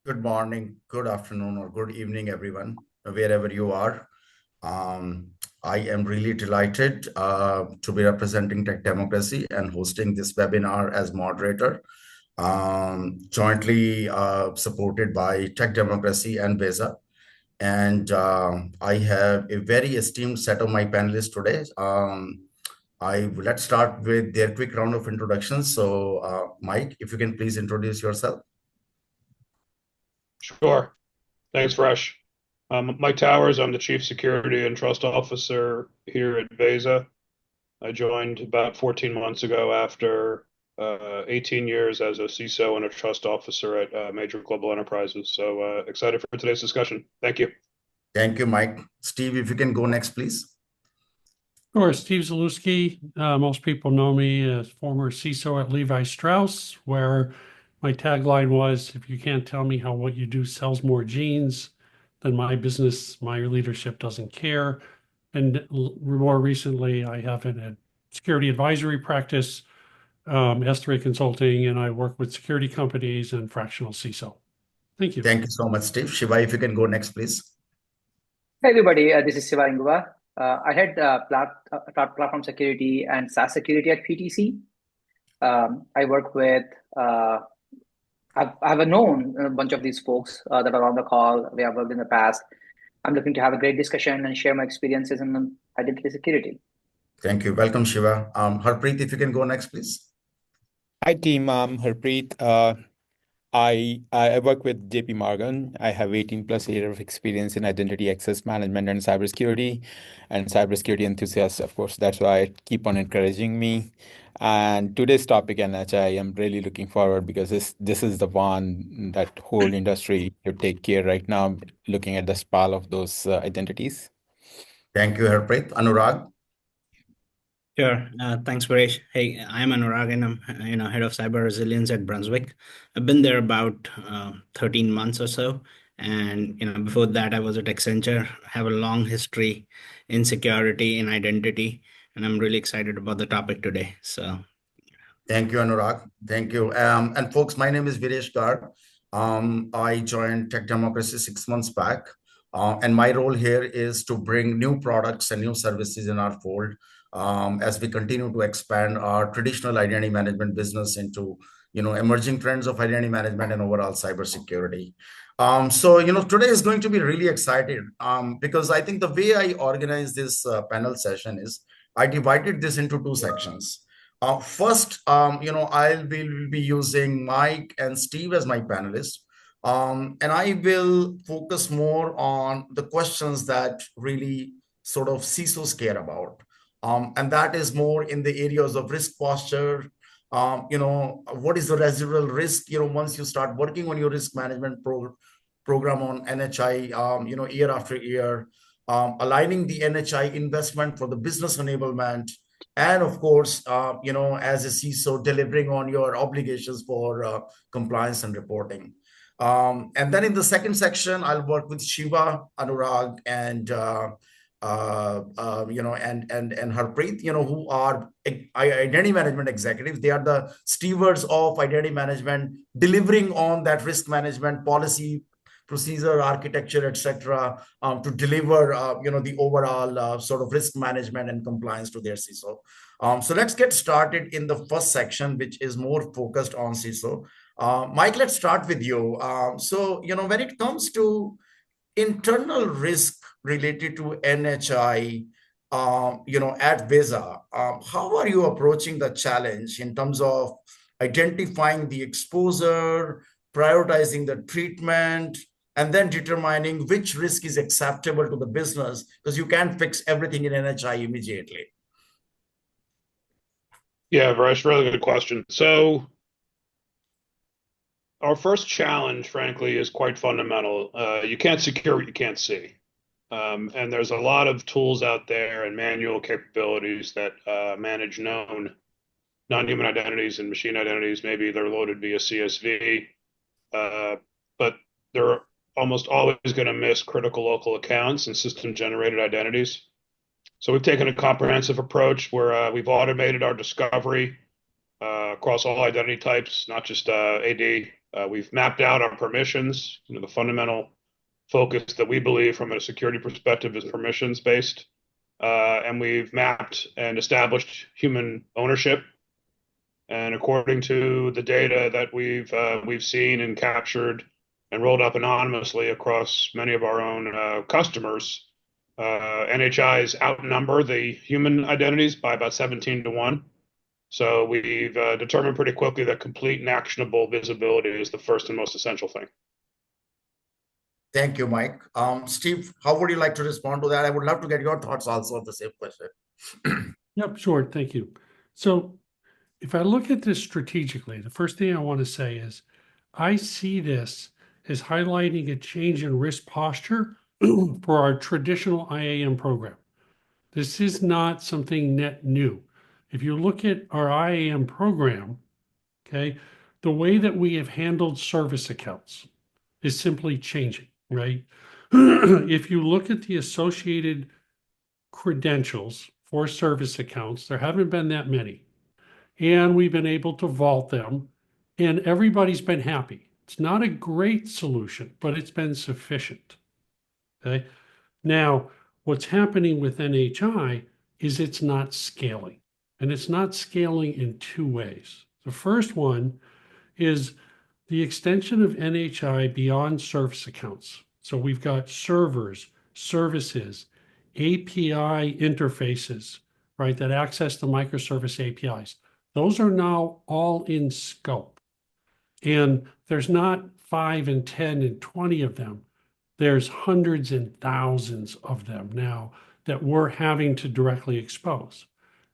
Good morning, good afternoon, or good evening, everyone, wherever you are. Um, I am really delighted to be representing Tech Democracy and hosting this webinar as moderator, jointly supported by Tech Democracy and VESA. And I have a very esteemed set of my panelists today. Let's start with their quick round of introductions. So, Mike, if you can please introduce yourself. Sure. Thanks, Fresh. Mike Towers, I'm the Chief Security and Trust Officer here at VESA. I joined about 14 months ago after 18 years as a CISO and a trust officer at major global enterprises. So excited for today's discussion. Thank you. Thank you, Mike. Steve, if you can go next, please. Sure, Steve Zalewski. Most people know me as former CISO at Levi Strauss, where my tagline was, if you can't tell me how what you do sells more jeans, then my business, my leadership doesn't care. And more recently, I have a security advisory practice, S3 Consulting, and I work with security companies and fractional CISO. Thank you. Thank you so much, Steve. Shiva, if you can go next, please. Hey everybody, this is Shiva Ingua. I had platform security and SaaS security at PTC. I work with, I've known a bunch of these folks that are on the call. We have worked in the past. I'm looking to have a great discussion and share my experiences in identity security. Thank you. Welcome, Shiva. Harpreet, if you can go next, please. Hi, team. I'm Harpreet. I work with JP Morgan. I have 18 plus years of experience in identity access management and cybersecurity enthusiasts. Of course, that's why I keep on encouraging me. And today's topic, NHI, I'm really looking forward because this is the one that whole industry should take care right now, looking at the sprawl of those identities. Thank you, Harpreet. Anurag. Sure. Thanks, Paresh. Hey, I'm Anurag, and I'm head of cyber resilience at Brunswick. I've been there about 13 months or so, and before that, I was at Accenture. I have a long history in security and identity, and I'm really excited about the topic today. So, Thank you, Anurag. Thank you. And folks, my name is Viresh Garg. I joined Tech Democracy 6 months back, and my role here is to bring new products and new services in our fold. As we continue to expand our traditional identity management business into emerging trends of identity management and overall cybersecurity. So today is going to be really exciting because I think the way I organized this panel session is I divided this into two sections. First, I will be using Mike and Steve as my panelists. And I will focus more on the questions that really sort of CISOs care about. And that is more in the areas of risk posture. What is the residual risk? Once you start working on your risk management program on NHI, year after year, aligning the NHI investment for the business enablement, and of course, as a CISO, delivering on your obligations for compliance and reporting. And then in the second section, I'll work with Shiva, Anurag, and Harpreet, who are identity management executives. They are the stewards of identity management, delivering on that risk management policy, procedure, architecture, etc., to deliver, the overall sort of risk management and compliance to their CISO. So let's get started in the first section, which is more focused on CISO. Mike, let's start with you. So when it comes to internal risk related to NHI, at VESA, how are you approaching the challenge in terms of identifying the exposure, prioritizing the treatment, and then determining which risk is acceptable to the business? Because you can't fix everything in NHI immediately. Yeah, Varesh, really good question. So our first challenge, frankly, is quite fundamental. You can't secure what you can't see. And there's a lot of tools out there and manual capabilities that manage known non-human identities and machine identities. Maybe they're loaded via CSV, but they're almost always going to miss critical local accounts and system-generated identities. So we've taken a comprehensive approach where we've automated our discovery across all identity types, not just AD, We've mapped out our permissions. The fundamental focus that we believe from a security perspective is permissions based. And we've mapped and established human ownership. And according to the data that we've seen and captured and rolled up anonymously across many of our own customers, NHIs outnumber the human identities by about 17 to 1. So we've determined pretty quickly that complete and actionable visibility is the first and most essential thing. Thank you, Mike. Steve, how would you like to respond to that? I would love to get your thoughts also on the same question. Yep, sure. Thank you. So if I look at this strategically, the first thing I want to say is I see this as highlighting a change in risk posture for our traditional IAM program. This is not something net new. If you look at our IAM program, okay, the way that we have handled service accounts is simply changing, right? If you look at the associated credentials for service accounts, there haven't been that many. And we've been able to vault them, and everybody's been happy. It's not a great solution, but it's been sufficient. Okay. Now, what's happening with NHI is it's not scaling, and it's not scaling in two ways. The first one is the extension of NHI beyond service accounts. So we've got servers, services, API interfaces, right, that access the microservice APIs. Those are now all in scope. And there's not 5 and 10 and 20 of them. There's hundreds and thousands of them now that we're having to directly expose.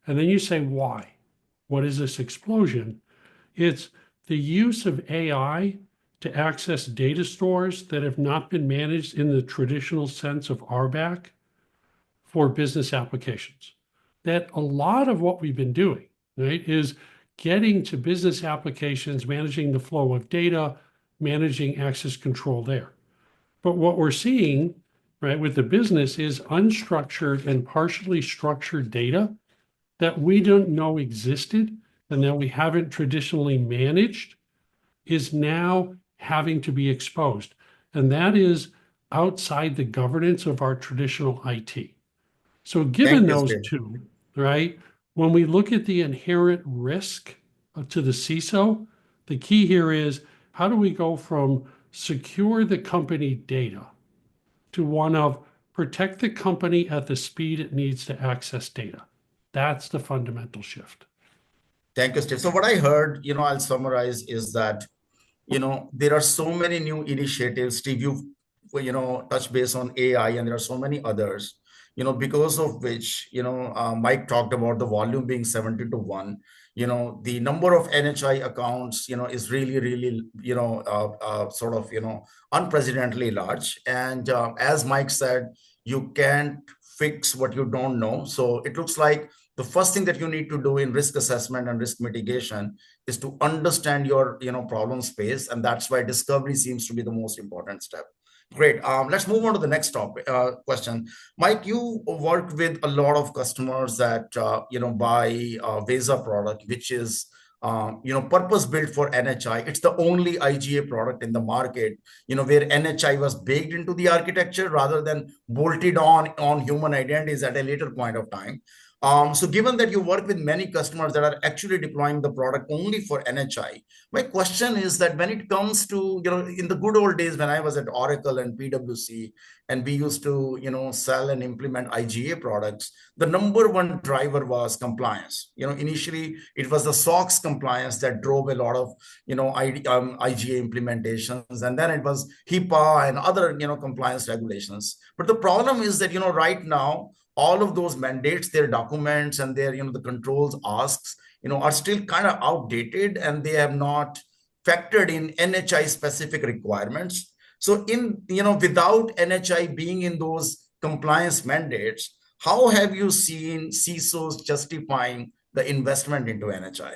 And then you say, why? What is this explosion? It's the use of AI to access data stores that have not been managed in the traditional sense of RBAC for business applications. That a lot of what we've been doing, right, is getting to business applications, managing the flow of data, managing access control there. But what we're seeing, right, with the business is unstructured and partially structured data that we don't know existed and that we haven't traditionally managed is now having to be exposed. And that is outside the governance of our traditional IT. So given those two, right, when we look at the inherent risk to the CISO, the key here is how do we go from secure the company data to one of protect the company at the speed it needs to access data? That's the fundamental shift. Thank you, Steve. So what I heard, I'll summarize is that, there are so many new initiatives. Steve, you've, touched base on AI, and there are so many others, because of which, Mike talked about the volume being 70 to 1. The number of NHI accounts, is really, really, sort of, unprecedentedly large. And as Mike said, you can't fix what you don't know. So it looks like the first thing that you need to do in risk assessment and risk mitigation is to understand your, problem space. And that's why discovery seems to be the most important step. Great. Let's move on to the next topic, question. Mike, you work with a lot of customers that, buy Vesa product, which is, purpose built for NHI. It's the only IGA product in the market, where NHI was baked into the architecture rather than bolted on human identities at a later point of time. So given that you work with many customers that are actually deploying the product only for NHI, my question is that when it comes to, in the good old days when I was at Oracle and PwC, and we used to, sell and implement IGA products, the number one driver was compliance. Initially it was the SOX compliance that drove a lot of, IGA implementations, and then it was HIPAA and other, compliance regulations. But the problem is that, right now, all of those mandates, their documents, and their, the controls asks, are still kind of outdated, and they have not factored in NHI specific requirements. So without NHI being in those compliance mandates, how have you seen CISOs justifying the investment into NHI?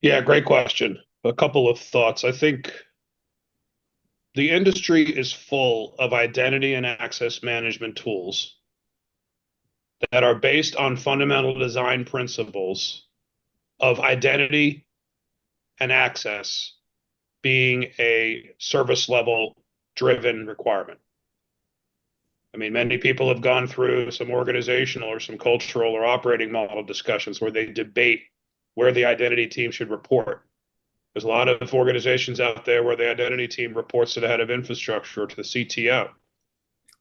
Yeah, great question. A couple of thoughts. I think the industry is full of identity and access management tools that are based on fundamental design principles of identity and access being a service level driven requirement. I mean, many people have gone through some organizational or some cultural or operating model discussions where they debate where the identity team should report. There's a lot of organizations out there where the identity team reports to the head of infrastructure or to the CTO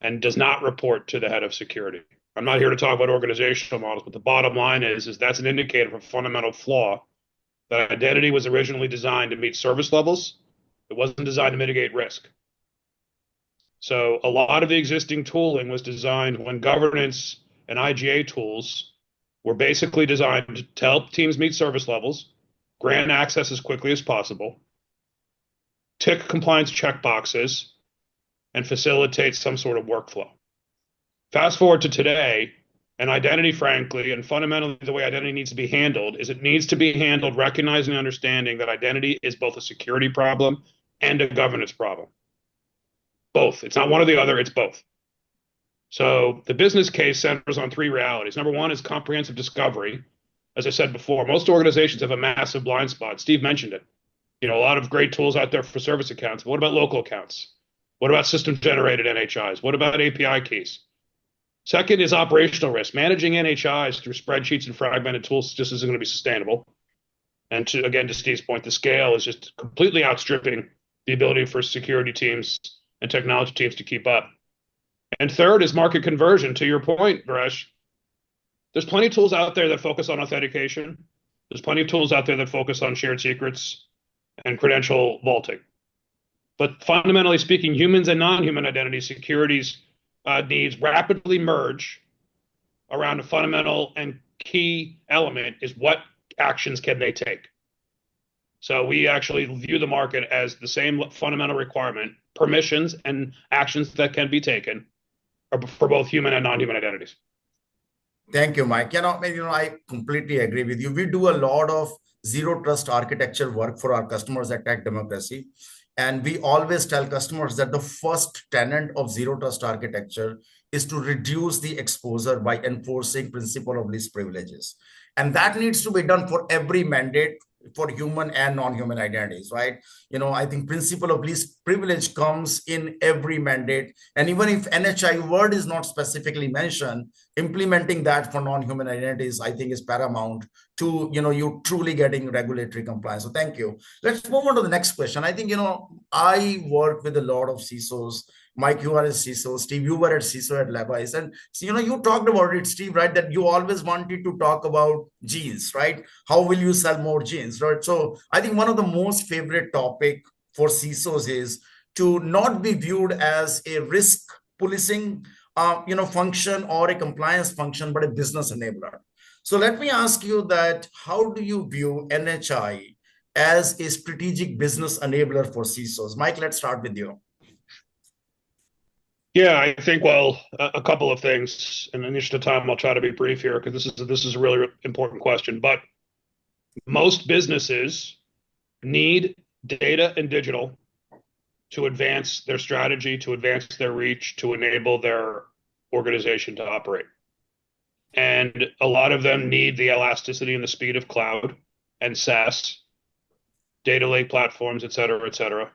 and does not report to the head of security. I'm not here to talk about organizational models, but the bottom line is that's an indicator of a fundamental flaw. That identity was originally designed to meet service levels. It wasn't designed to mitigate risk. So a lot of the existing tooling was designed when governance and IGA tools were basically designed to help teams meet service levels, grant access as quickly as possible, tick compliance checkboxes, and facilitate some sort of workflow. Fast forward to today, and identity, frankly, and fundamentally the way identity needs to be handled is it needs to be handled recognizing and understanding that identity is both a security problem and a governance problem. Both. It's not one or the other, it's both. So the business case centers on three realities. Number one is comprehensive discovery. As I said before, most organizations have a massive blind spot. Steve mentioned it. You know, a lot of great tools out there for service accounts. But what about local accounts? What about system-generated NHIs? What about API keys? Second is operational risk. Managing NHIs through spreadsheets and fragmented tools just isn't going to be sustainable. And to Steve's point, the scale is just completely outstripping the ability for security teams and technology teams to keep up. And third is market conversion. To your point, Varesh, there's plenty of tools out there that focus on authentication. There's plenty of tools out there that focus on shared secrets and credential vaulting. But fundamentally speaking, humans and non-human identity securities needs rapidly merge around a fundamental and key element is what actions can they take? So we actually view the market as the same fundamental requirement, permissions and actions that can be taken for both human and non-human identities. Thank you, Mike. I completely agree with you. We do a lot of zero trust architecture work for our customers at Tech Democracy. And we always tell customers that the first tenet of zero trust architecture is to reduce the exposure by enforcing principle of least privileges. And that needs to be done for every mandate for human and non-human identities, right? I think principle of least privilege comes in every mandate. And even if NHI word is not specifically mentioned, implementing that for non-human identities, I think is paramount to, you truly getting regulatory compliance. So thank you. Let's move on to the next question. I think, I work with a lot of CISOs. Mike, you are a CISO. Steve, you were at CISO at Levi's. And, you talked about it, Steve, right? That you always wanted to talk about jeans, right? How will you sell more jeans, right? So I think one of the most favorite topic for CISOs is to not be viewed as a risk policing, function or a compliance function, but a business enabler. So let me ask you that, how do you view NHI as a strategic business enabler for CISOs? Mike, let's start with you. Yeah, I think, well, a couple of things. In the interest of time, I'll try to be brief here because this is a really important question. But most businesses need data and digital to advance their strategy, to advance their reach, to enable their organization to operate. And a lot of them need the elasticity and the speed of cloud and SaaS, data lake platforms, et cetera, et cetera.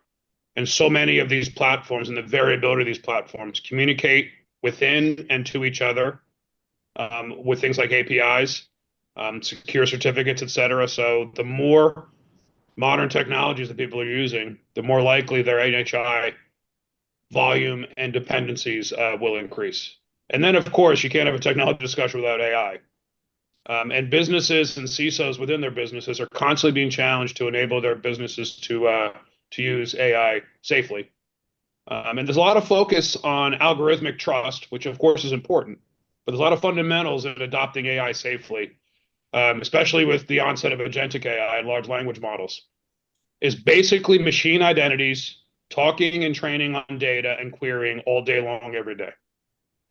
And so many of these platforms and the variability of these platforms communicate within and to each other with things like APIs, secure certificates, et cetera. So the more modern technologies that people are using, the more likely their NHI volume and dependencies will increase. And then, of course, you can't have a technology discussion without AI. And businesses and CISOs within their businesses are constantly being challenged to enable their businesses to use AI safely. And there's a lot of focus on algorithmic trust, which of course is important, but there's a lot of fundamentals in adopting AI safely, especially with the onset of agentic AI and large language models, is basically machine identities, talking and training on data and querying all day long, every day.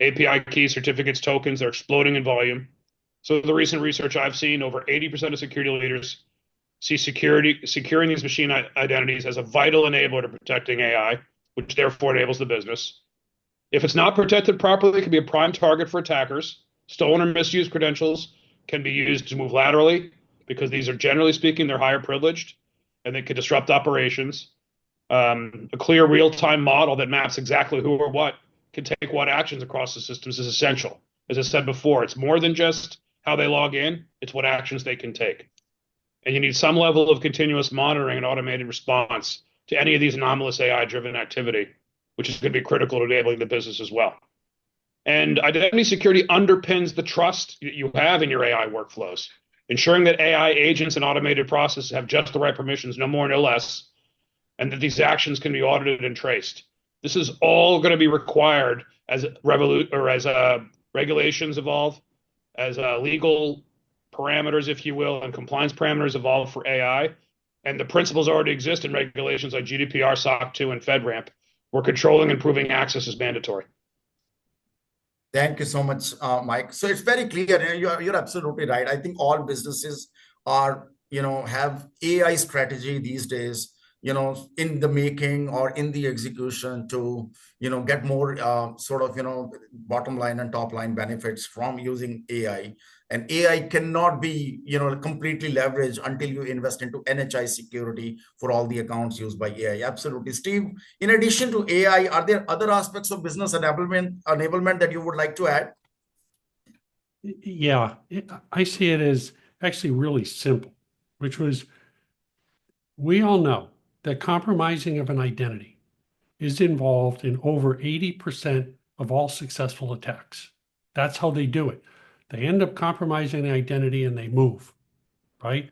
API keys, certificates, tokens, they're exploding in volume. So the recent research I've seen, over 80% of security leaders see securing these machine identities as a vital enabler to protecting AI, which therefore enables the business. If it's not protected properly, it can be a prime target for attackers. Stolen or misused credentials can be used to move laterally because these are, generally speaking, they're higher privileged. and they can disrupt operations. A clear real-time model that maps exactly who or what can take what actions across the systems is essential. As I said before, it's more than just how they log in, it's what actions they can take. And you need some level of continuous monitoring and automated response to any of these anomalous AI-driven activity, which is going to be critical to enabling the business as well. And identity security underpins the trust you have in your AI workflows, ensuring that AI agents and automated processes have just the right permissions, no more, no less, and that these actions can be audited and traced. This is all going to be required as regulations evolve, as legal parameters, if you will, and compliance parameters evolve for AI. And the principles already exist in regulations like GDPR, SOC 2, and FedRAMP, where controlling and proving access is mandatory. Thank you so much, Mike. So it's very clear, and you're absolutely right. I think all businesses are, have AI strategy these days, in the making or in the execution to, get more bottom line and top line benefits from using AI. And AI cannot be, completely leveraged until you invest into NHI security for all the accounts used by AI. Absolutely. Steve, in addition to AI, are there other aspects of business enablement that you would like to add? Yeah, I see it as actually really simple, which was we all know that compromising of an identity is involved in over 80% of all successful attacks. That's how they do it. They end up compromising the identity and they move, right?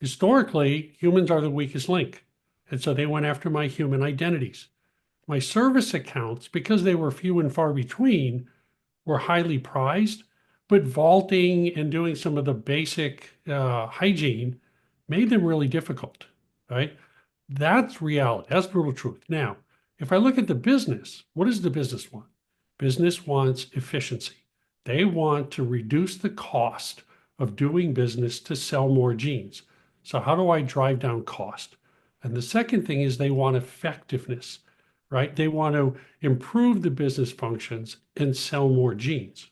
Historically, humans are the weakest link. And so they went after my human identities. My service accounts, because they were few and far between, were highly prized, but vaulting and doing some of the basic hygiene made them really difficult, right? That's reality. That's brutal truth. Now, if I look at the business, what does the business want? Business wants efficiency. They want to reduce the cost of doing business to sell more genes. So how do I drive down cost? And the second thing is they want effectiveness, right? They want to improve the business functions and sell more genes.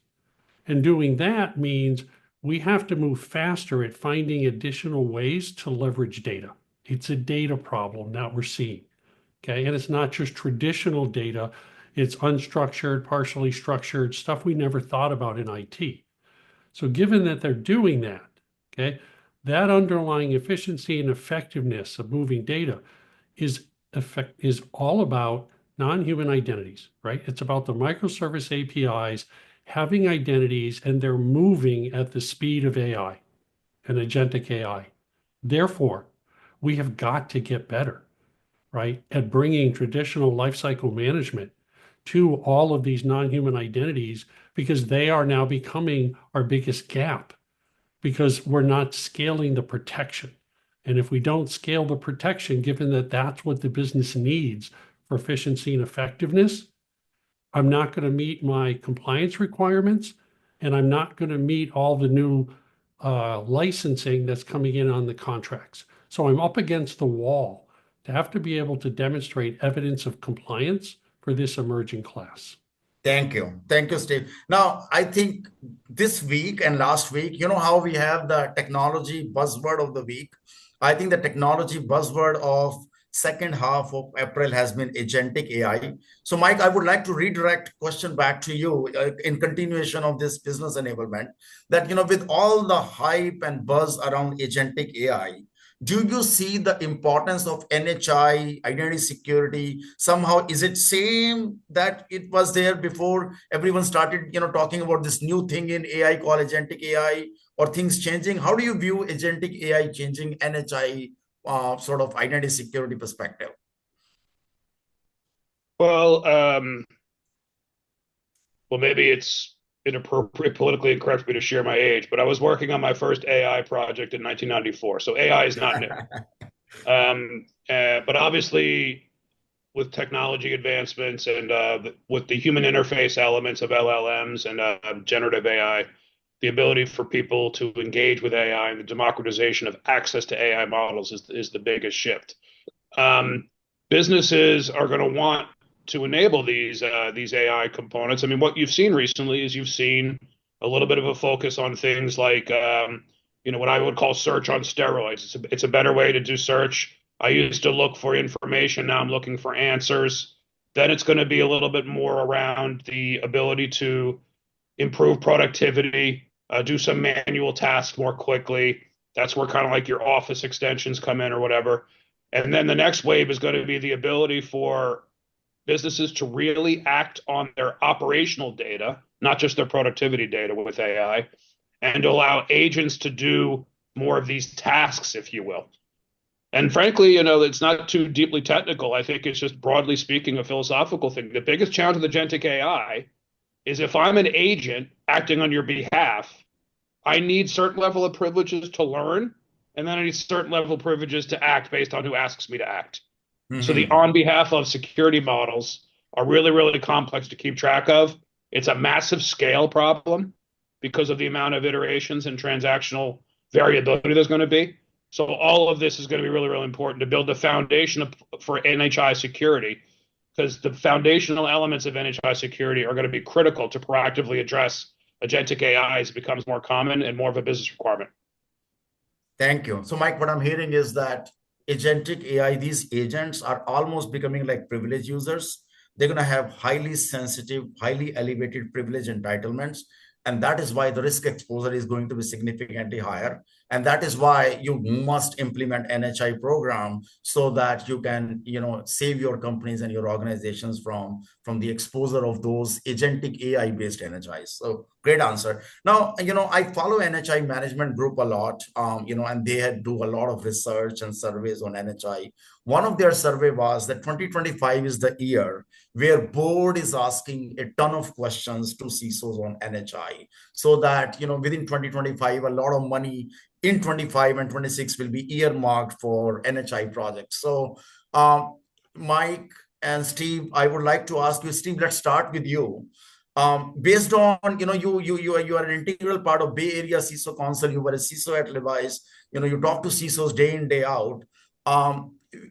And doing that means we have to move faster at finding additional ways to leverage data. It's a data problem that we're seeing, okay? And it's not just traditional data. It's unstructured, partially structured, stuff we never thought about in IT. So given that they're doing that, okay, that underlying efficiency and effectiveness of moving data is all about non-human identities, right? It's about the microservice APIs having identities and they're moving at the speed of AI and agentic AI. Therefore, we have got to get better, right, at bringing traditional lifecycle management to all of these non-human identities because they are now becoming our biggest gap because we're not scaling the protection. And if we don't scale the protection, given that that's what the business needs for efficiency and effectiveness, I'm not going to meet my compliance requirements, and I'm not going to meet all the new licensing that's coming in on the contracts. So I'm up against the wall to have to be able to demonstrate evidence of compliance for this emerging class. Thank you. Thank you, Steve. Now, I think this week and last week, you know how we have the technology buzzword of the week? I think the technology buzzword of second half of April has been agentic AI. So, Mike, I would like to redirect question back to you in continuation of this business enablement that, with all the hype and buzz around agentic AI, do you see the importance of NHI identity security somehow? Is it same that it was there before everyone started talking about this new thing in AI called agentic AI, or things changing? How do you view agentic AI changing NHI sort of identity security perspective? Well, maybe it's inappropriate, politically incorrect for me to share my age, but I was working on my first AI project in 1994. So AI is not new. But obviously, with technology advancements and with the human interface elements of LLMs and generative AI, the ability for people to engage with AI and the democratization of access to AI models is the biggest shift. Businesses are going to want to enable these AI components. I mean, what you've seen recently is you've seen a little bit of a focus on things like what I would call search on steroids. It's a better way to do search I used to look for information. Now I'm looking for answers. Then it's going to be a little bit more around the ability to improve productivity, do some manual tasks more quickly. That's where kind of like your office extensions come in or whatever. And then the next wave is going to be the ability for businesses to really act on their operational data, not just their productivity data with AI, and to allow agents to do more of these tasks, if you will. And frankly, it's not too deeply technical. I think it's just broadly speaking a philosophical thing. The biggest challenge of the agentic AI is if I'm an agent acting on your behalf, I need certain level of privileges to learn, and then I need certain level of privileges to act based on who asks me to act. So the on behalf of security models are really, really complex to keep track of. It's a massive scale problem because of the amount of iterations and transactional variability there's going to be. So all of this is going to be really, really important to build the foundation for NHI security, because the foundational elements of NHI security are going to be critical to proactively address agentic AI as it becomes more common and more of a business requirement. Thank you. So, Mike, what I'm hearing is that agentic AI, these agents are almost becoming like privileged users. They're going to have highly sensitive, highly elevated privilege entitlements. And that is why the risk exposure is going to be significantly higher. And that is why you must implement NHI program so that you can, save your companies and your organizations from the exposure of those agentic AI-based NHIs. So great answer. Now, I follow NHI management group a lot, and they do a lot of research and surveys on NHI. One of their survey was that 2025 is the year where board is asking a ton of questions to CISOs on NHI, so that, within 2025, a lot of money in 25 and 26 will be earmarked for NHI projects. So, Mike and Steve, I would like to ask you, Steve, let's start with you. Based on, you are an integral part of Bay Area CISO Council. You were a CISO at Levi's. You talk to CISOs day in, day out.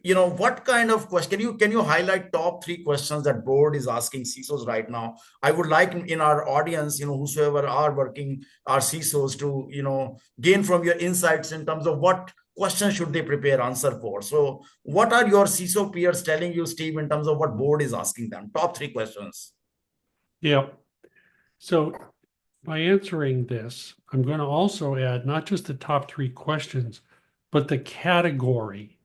What kind of question can you highlight top 3 questions that board is asking CISOs right now? I would like in our audience, whosoever are working, our CISOs, to gain from your insights in terms of what questions should they prepare answer for. So what are your CISO peers telling you, Steve, in terms of what board is asking them? Top 3 questions. Yeah. So by answering this, I'm going to also add not just the top 3 questions, but the category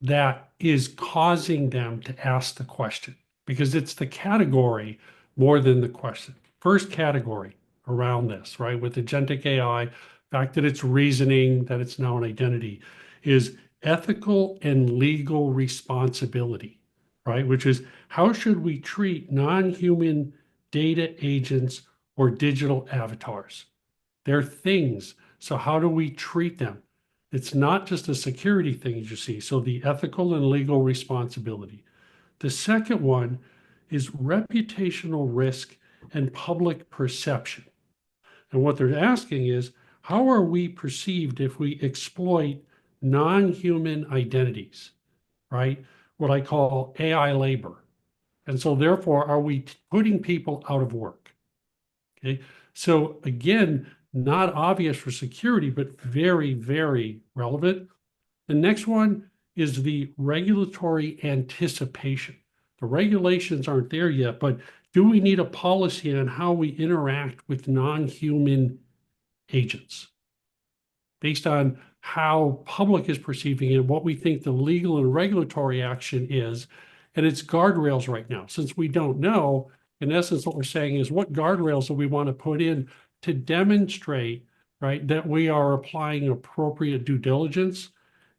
that is causing them to ask the question, because it's the category more than the question. First category around this, right, with agentic AI, fact that it's reasoning, that it's now an identity, is ethical and legal responsibility, right? Which is, how should we treat non-human data agents or digital avatars? They're things. So how do we treat them? It's not just a security thing, as you see. So the ethical and legal responsibility. The second one is reputational risk and public perception. And what they're asking is, how are we perceived if we exploit non-human identities, right? What I call AI labor. And so therefore, are we putting people out of work? Okay. So again, not obvious for security, but very, very relevant. The next one is the regulatory anticipation. The regulations aren't there yet, but do we need a policy on how we interact with non-human agents based on how public is perceiving it, what we think the legal and regulatory action is, and it's guardrails right now. Since we don't know, in essence, what we're saying is what guardrails do we want to put in to demonstrate, right, that we are applying appropriate due diligence.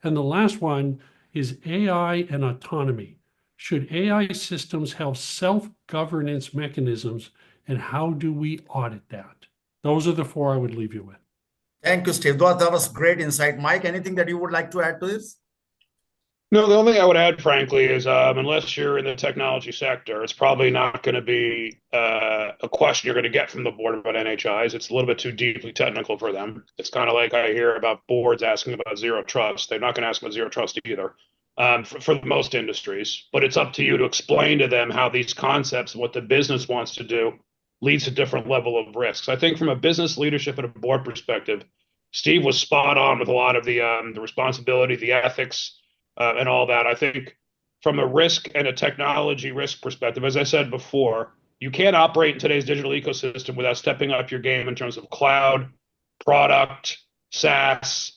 And the last one is AI and autonomy. Should AI systems have self-governance mechanisms, and how do we audit that? Those are the 4 I would leave you with. Thank you, Steve. That was great insight. Mike, anything that you would like to add to this? No, the only thing I would add, frankly, is unless you're in the technology sector, it's probably not going to be a question you're going to get from the board about NHIs. It's a little bit too deeply technical for them. It's kind of like I hear about boards asking about zero trust. They're not going to ask about zero trust either, for most industries. But it's up to you to explain to them how these concepts and what the business wants to do leads to different level of risks. I think from a business leadership and a board perspective, Steve was spot on with a lot of the responsibility, the ethics, and all that. I think from a risk and a technology risk perspective, as I said before, you can't operate in today's digital ecosystem without stepping up your game in terms of cloud, product, SaaS,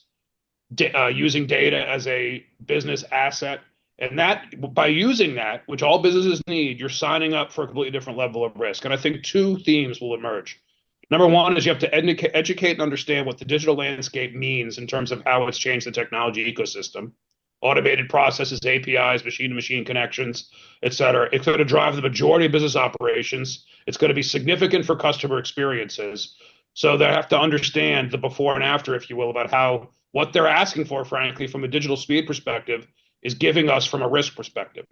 using data as a business asset. And that by using that, which all businesses need, you're signing up for a completely different level of risk. And I think two themes will emerge. Number one is you have to educate and understand what the digital landscape means in terms of how it's changed the technology ecosystem. Automated processes, APIs, machine-to-machine connections, et cetera. It's going to drive the majority of business operations. It's going to be significant for customer experiences. So they have to understand the before and after, if you will, about how what they're asking for, frankly, from a digital speed perspective, is giving us from a risk perspective.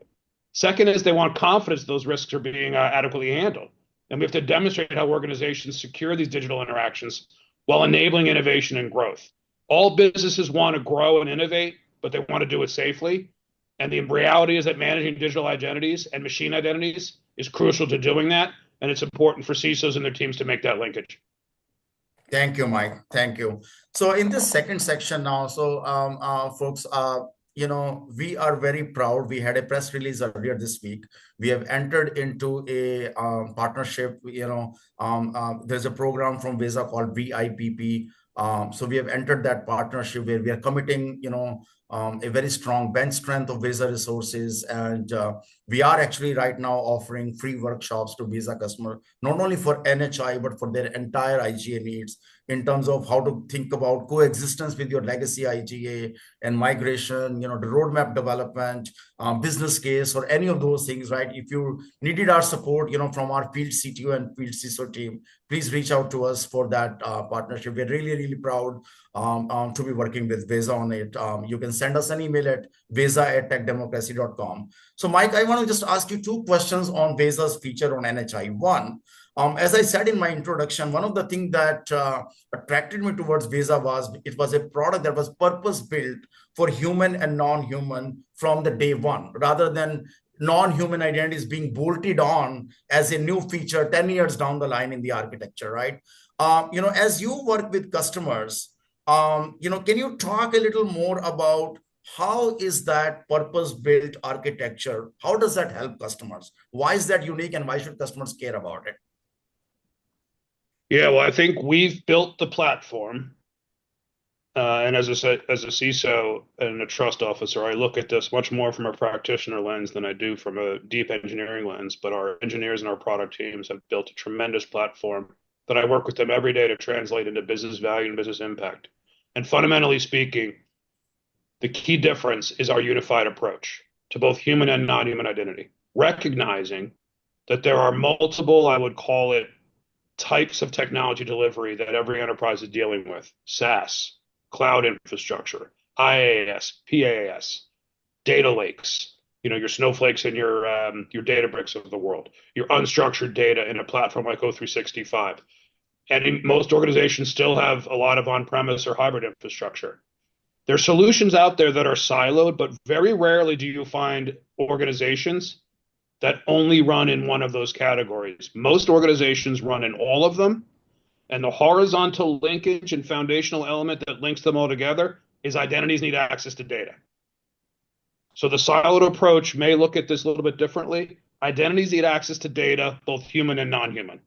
Second is they want confidence those risks are being adequately handled. And we have to demonstrate how organizations secure these digital interactions while enabling innovation and growth. All businesses want to grow and innovate, but they want to do it safely. And the reality is that managing digital identities and machine identities is crucial to doing that. And it's important for CISOs and their teams to make that linkage. Thank you, Mike. Thank you. So in this second section now, so folks, we are very proud. We had a press release earlier this week. We have entered into a partnership. There's a program from Visa called VIPP. So we have entered that partnership where we are committing, a very strong bench strength of Visa resources, and we are actually right now offering free workshops to Visa customers, not only for NHI but for their entire IGA needs, in terms of how to think about coexistence with your legacy IGA and migration, the roadmap development, business case, or any of those things, right? If you needed our support, from our field CTO and field CISO team, please reach out to us for that partnership. We're really, really proud to be working with Visa on it. You can send us an email at visa@techdemocracy.com. So, Mike, I want to just ask you two questions on Visa's feature on NHI. One, as I said in my introduction, one of the things that attracted me towards Visa was it was a product that was purpose-built for human and non-human from the day one, rather than non-human identities being bolted on as a new feature 10 years down the line in the architecture, right? As you work with customers, can you talk a little more about how is that purpose-built architecture? How does that help customers? Why is that unique, and why should customers care about it? Yeah, well, I think we've built the platform. And as I said, as a CISO and a trust officer, I look at this much more from a practitioner lens than I do from a deep engineering lens. But our engineers and our product teams have built a tremendous platform that I work with them every day to translate into business value and business impact. And fundamentally speaking, the key difference is our unified approach to both human and non-human identity, recognizing that there are multiple, I would call it, types of technology delivery that every enterprise is dealing with: SaaS, cloud infrastructure, IaaS, PaaS, data lakes, your Snowflakes and your Databricks of the world, your unstructured data in a platform like O365. And most organizations still have a lot of on-premise or hybrid infrastructure. There are solutions out there that are siloed, but very rarely do you find organizations that only run in one of those categories. Most organizations run in all of them, and the horizontal linkage and foundational element that links them all together is identities need access to data. So the siloed approach may look at this a little bit differently. Identities need access to data, both human and non-human.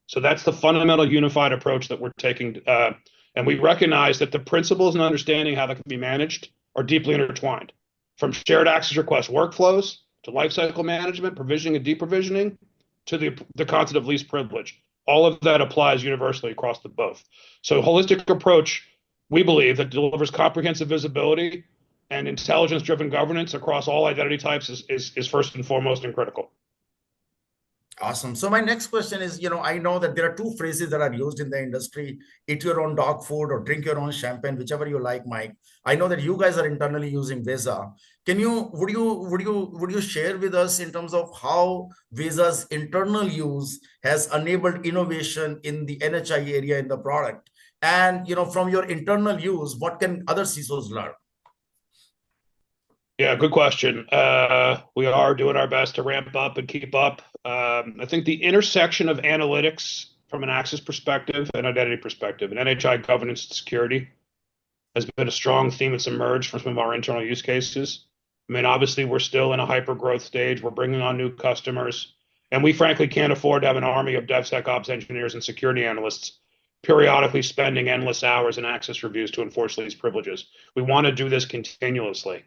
So that's the fundamental unified approach that we're taking. And we recognize that the principles and understanding how that can be managed are deeply intertwined, from shared access request workflows to lifecycle management, provisioning and deprovisioning, to the concept of least privilege. All of that applies universally across the both. So holistic approach, we believe, that delivers comprehensive visibility and intelligence-driven governance across all identity types is first and foremost and critical. Awesome. So my next question is, I know that there are two phrases that are used in the industry: eat your own dog food or drink your own champagne, whichever you like, Mike. I know that you guys are internally using Visa. Would you share with us in terms of how Visa's internal use has enabled innovation in the NHI area in the product? And, from your internal use, what can other CISOs learn? Yeah, good question. We are doing our best to ramp up and keep up. I think the intersection of analytics from an access perspective and identity perspective and NHI governance and security has been a strong theme that's emerged from some of our internal use cases. I mean, obviously, we're still in a hyper growth stage. We're bringing on new customers, and we frankly can't afford to have an army of DevSecOps engineers and security analysts periodically spending endless hours in access reviews to enforce these privileges. We want to do this continuously.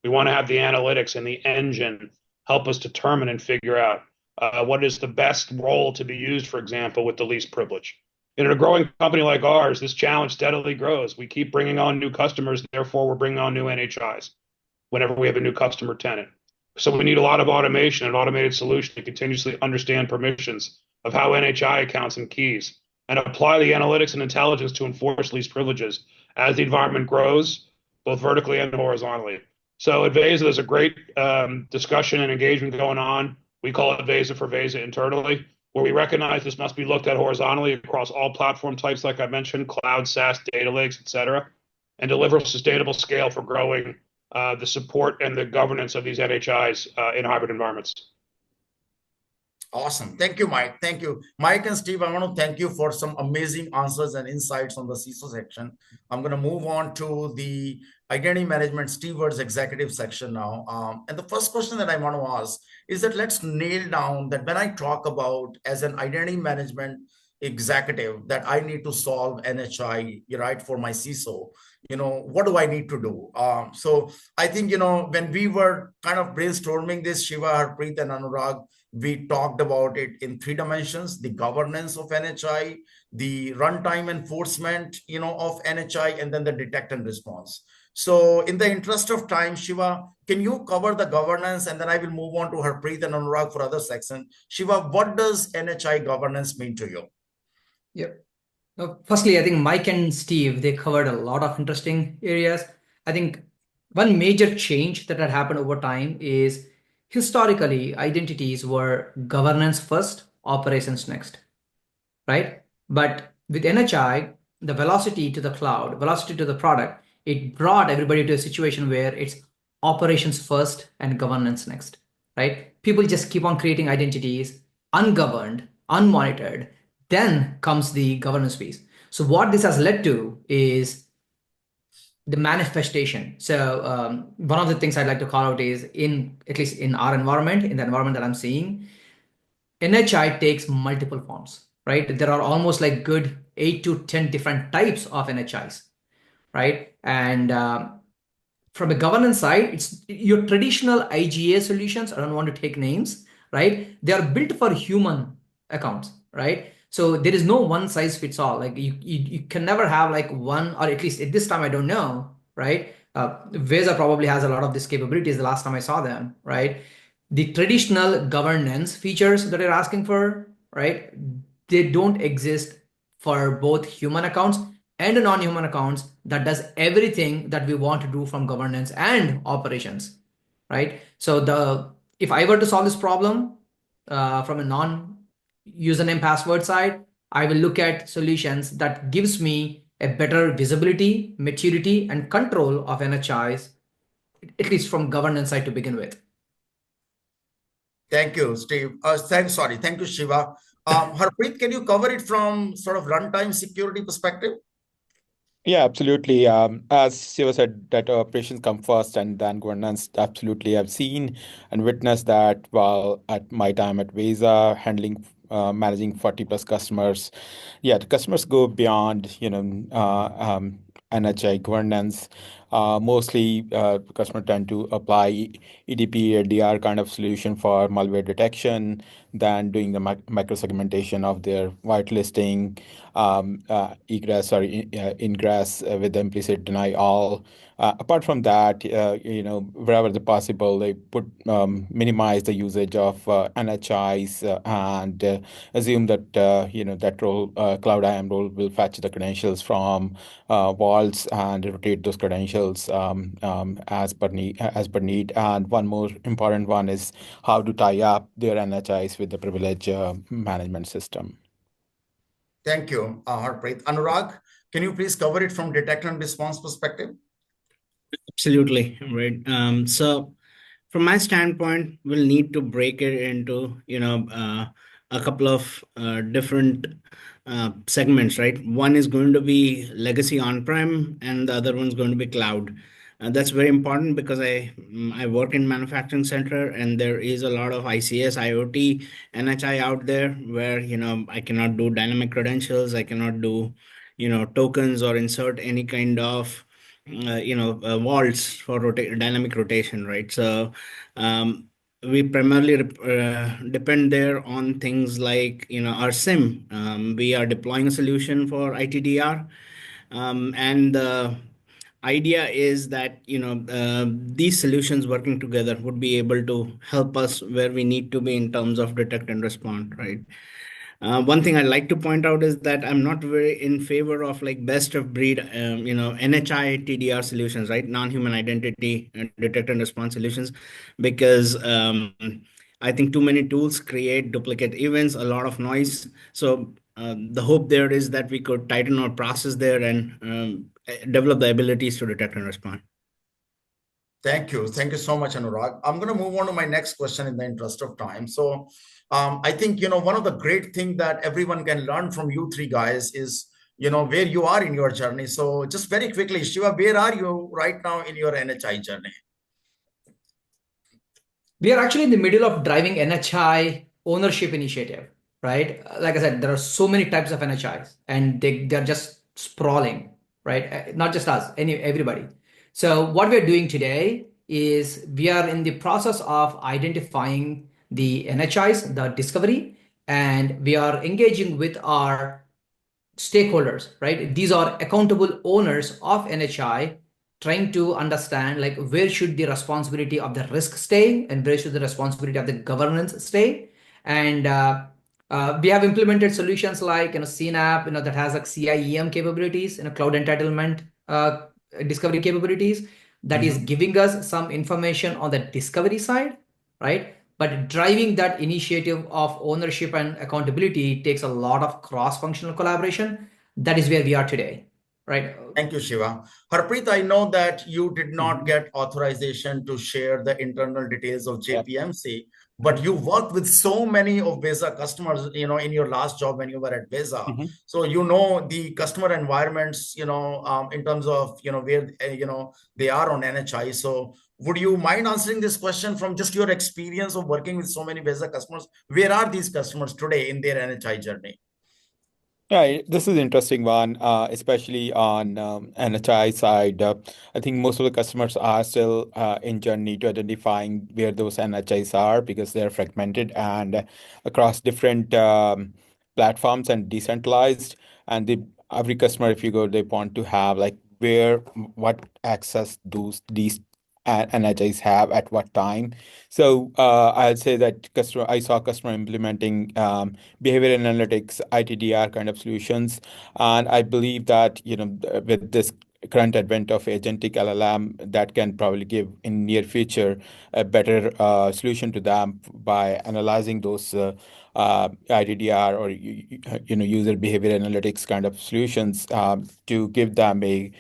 We want to have the analytics and the engine help us determine and figure out what is the best role to be used, for example, with the least privilege. In a growing company like ours, this challenge steadily grows. We keep bringing on new customers, therefore we're bringing on new NHIs whenever we have a new customer tenant. So we need a lot of automation and automated solution to continuously understand permissions of how NHI accounts and keys and apply the analytics and intelligence to enforce least privileges as the environment grows, both vertically and horizontally. So at Vesa, there's a great discussion and engagement going on. We call it Vesa for Vesa internally, where we recognize this must be looked at horizontally across all platform types, like I mentioned, cloud, SaaS, data lakes, et cetera, and deliver sustainable scale for growing the support and the governance of these NHIs in hybrid environments. Awesome. Thank you, Mike. Thank you. Mike and Steve, I want to thank you for some amazing answers and insights on the CISO section. I'm going to move on to the identity management stewards executive section now. And the first question that I want to ask is that let's nail down that when I talk about as an identity management executive that I need to solve NHI, right, for my CISO, what do I need to do? So I think, when we were kind of brainstorming this, Shiva, Harpreet, and Anurag, we talked about it in 3 dimensions: the governance of NHI, the runtime enforcement, of NHI, and then the detect and response. So in the interest of time, Shiva, can you cover the governance, and then I will move on to Harpreet and Anurag for other section. Shiva, what does NHI governance mean to you? Yep. Firstly, I think Mike and Steve, they covered a lot of interesting areas. I think one major change that had happened over time is historically, identities were governance first, operations next, right? But with NHI, the velocity to the cloud, velocity to the product, it brought everybody to a situation where it's operations first and governance next, right? People just keep on creating identities, ungoverned, unmonitored. Then comes the governance piece. So what this has led to is the manifestation. So one of the things I'd like to call out is at least in our environment, in the environment that I'm seeing, NHI takes multiple forms, right? There are almost like good 8 to 10 different types of NHIs, right? And from a governance side, it's your traditional IGA solutions. I don't want to take names, right? They are built for human accounts, right? So there is no one size fits all. Like you can never have like one, or at least at this time, I don't know, right? Vesa probably has a lot of these capabilities the last time I saw them, right? The traditional governance features that they're asking for, right? They don't exist for both human accounts and non-human accounts that does everything that we want to do from governance and operations, right? So if I were to solve this problem from a non-username password side, I will look at solutions that gives me a better visibility, maturity, and control of NHIs, at least from governance side to begin with. Thank you, Steve. Thank you, Shiva. Harpreet, can you cover it from sort of runtime security perspective? Yeah, absolutely. As Shiva said, that operations come first and then governance. Absolutely, I've seen and witnessed that while at my time at Vesa, managing 40 plus customers. Yeah, the customers go beyond, NHI governance. Mostly, customers tend to apply EDP or DR kind of solution for malware detection, then doing the microsegmentation of their whitelisting, egress or ingress with the implicit deny all. Apart from that, wherever the possible, they minimize the usage of NHIs and assume that that role, Cloud IAM role, will fetch the credentials from vaults and rotate those credentials as per need. And one more important one is how to tie up their NHIs with the privilege management system. Thank you, Harpreet. Anurag, can you please cover it from detect and response perspective? Absolutely, right. So from my standpoint, we'll need to break it into, a couple of different segments, right? One is going to be legacy on-prem and the other one's going to be cloud. And that's very important because I work in manufacturing center, and there is a lot of ICS, IoT, NHI out there where, I cannot do dynamic credentials, I cannot do, tokens or insert any kind of, vaults for dynamic rotation, right? So, we primarily depend there on things like, our SIM. We are deploying a solution for ITDR, and the idea is that these solutions working together would be able to help us where we need to be in terms of detect and respond, right? One thing I'd like to point out is that I'm not very in favor of like best of breed, NHI TDR solutions, right? Non-human identity detect and response solutions, because I think too many tools create duplicate events, a lot of noise. So the hope there is that we could tighten our process there and develop the abilities to detect and respond. Thank you. Thank you so much, Anurag. I'm going to move on to my next question in the interest of time. So I think, one of the great things that everyone can learn from you three guys is, where you are in your journey. So just very quickly, Shiva, where are you right now in your NHI journey? We are actually in the middle of driving NHI ownership initiative, right? Like I said, there are so many types of NHIs and they're just sprawling, right? Not just us, everybody. So what we're doing today is we are in the process of identifying the NHIs, the discovery, and we are engaging with our stakeholders, right? These are accountable owners of NHI, trying to understand like where should the responsibility of the risk stay and where should the responsibility of the governance stay. And we have implemented solutions like CNAP, that has like CIAM capabilities, cloud entitlement discovery capabilities that is giving us some information on the discovery side, right? But driving that initiative of ownership and accountability takes a lot of cross-functional collaboration. That is where we are today, right? Thank you, Shiva. Harpreet, I know that you did not get authorization to share the internal details of JPMC, but you worked with so many of Visa customers, in your last job when you were at Visa. So the customer environments, in terms of, where, they are on NHI. So would you mind answering this question from just your experience of working with so many Visa customers? Where are these customers today in their NHI journey? Yeah, this is interesting one, especially on NHI side. I think most of the customers are still in journey to identifying where those NHIs are because they're fragmented and across different platforms and decentralized. And every customer, if you go, they want to have like what access these NHIs have at what time. So I'd say that I saw customer implementing behavior analytics, ITDR kind of solutions. And I believe that, with this current advent of agentic LLM, that can probably give in near future a better solution to them by analyzing those ITDR or user behavior analytics kind of solutions to give them a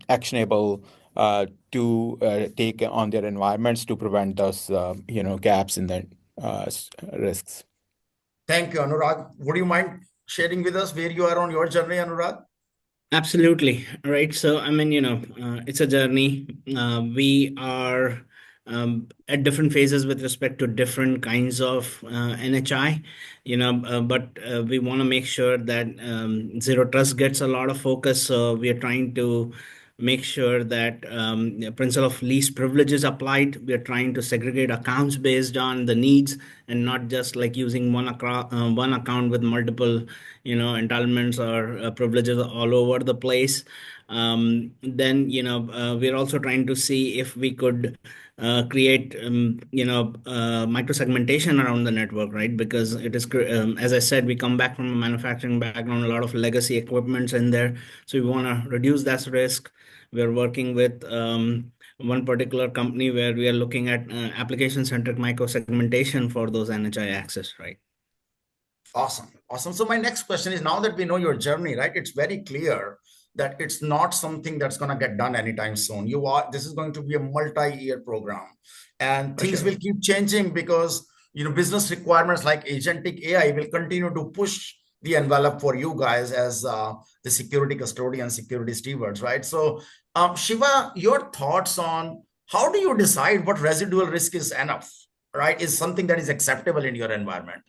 actionable to take on their environments to prevent those gaps in the risks. Thank you, Anurag. Would you mind sharing with us where you are on your journey, Anurag? Absolutely. Right. So, I mean, it's a journey. We are at different phases with respect to different kinds of NHI, but we want to make sure that zero trust gets a lot of focus. So we are trying to make sure that the principle of least privilege is applied. We are trying to segregate accounts based on the needs and not just like using one account with multiple, entitlements or privileges all over the place. Then, we're also trying to see if we could create, micro segmentation around the network, right? Because it is, as I said, we come back from a manufacturing background, a lot of legacy equipments in there. So we want to reduce that risk. We're working with one particular company where we are looking at application-centric micro-segmentation for those NHI access, right? Awesome. Awesome. So my next question is, now that we know your journey, right, it's very clear that it's not something that's going to get done anytime soon. This is going to be a multi-year program, and things will keep changing because, business requirements like agentic AI will continue to push the envelope for you guys as the security custodian, security stewards, right? So, Shiva, your thoughts on how do you decide what residual risk is enough, right? Is something that is acceptable in your environment?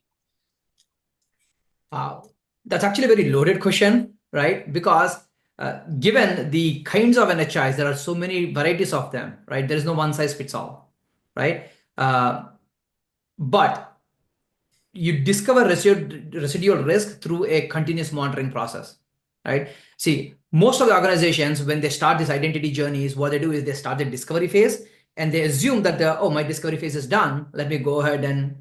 That's actually a very loaded question, right? Because given the kinds of NHIs, there are so many varieties of them, right? There is no one size fits all, right? But you discover residual risk through a continuous monitoring process, right? See, most of the organizations, when they start these identity journeys, what they do is they start the discovery phase and they assume that oh, my discovery phase is done. Let me go ahead and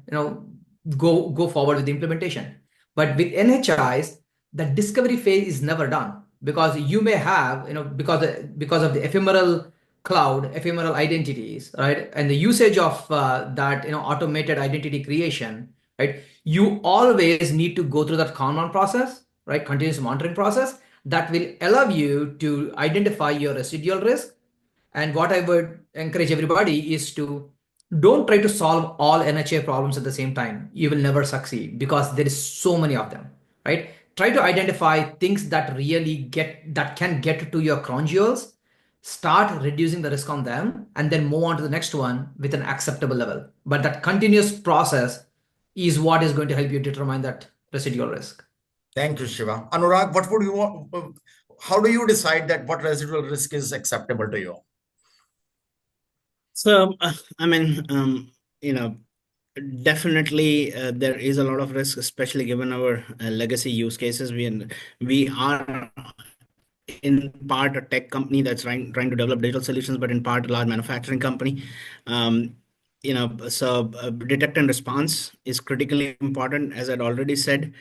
go forward with the implementation. But with NHIs, the discovery phase is never done because you may have, because of the ephemeral cloud, ephemeral identities, right? And the usage of that, automated identity creation, right? You always need to go through that Kanban process, right? Continuous monitoring process that will allow you to identify your residual risk. And what I would encourage everybody is to don't try to solve all NHA problems at the same time. You will never succeed because there is so many of them, right? Try to identify things that can get to your crown jewels, start reducing the risk on them, and then move on to the next one with an acceptable level. But that continuous process is what is going to help you determine that residual risk. Thank you, Shiva. Anurag, what would you want? How do you decide that what residual risk is acceptable to you? So, I mean, definitely there is a lot of risk, especially given our legacy use cases. We are in part a tech company that's trying to develop digital solutions, but in part a large manufacturing company. So detect and response is critically important, as I'd already said.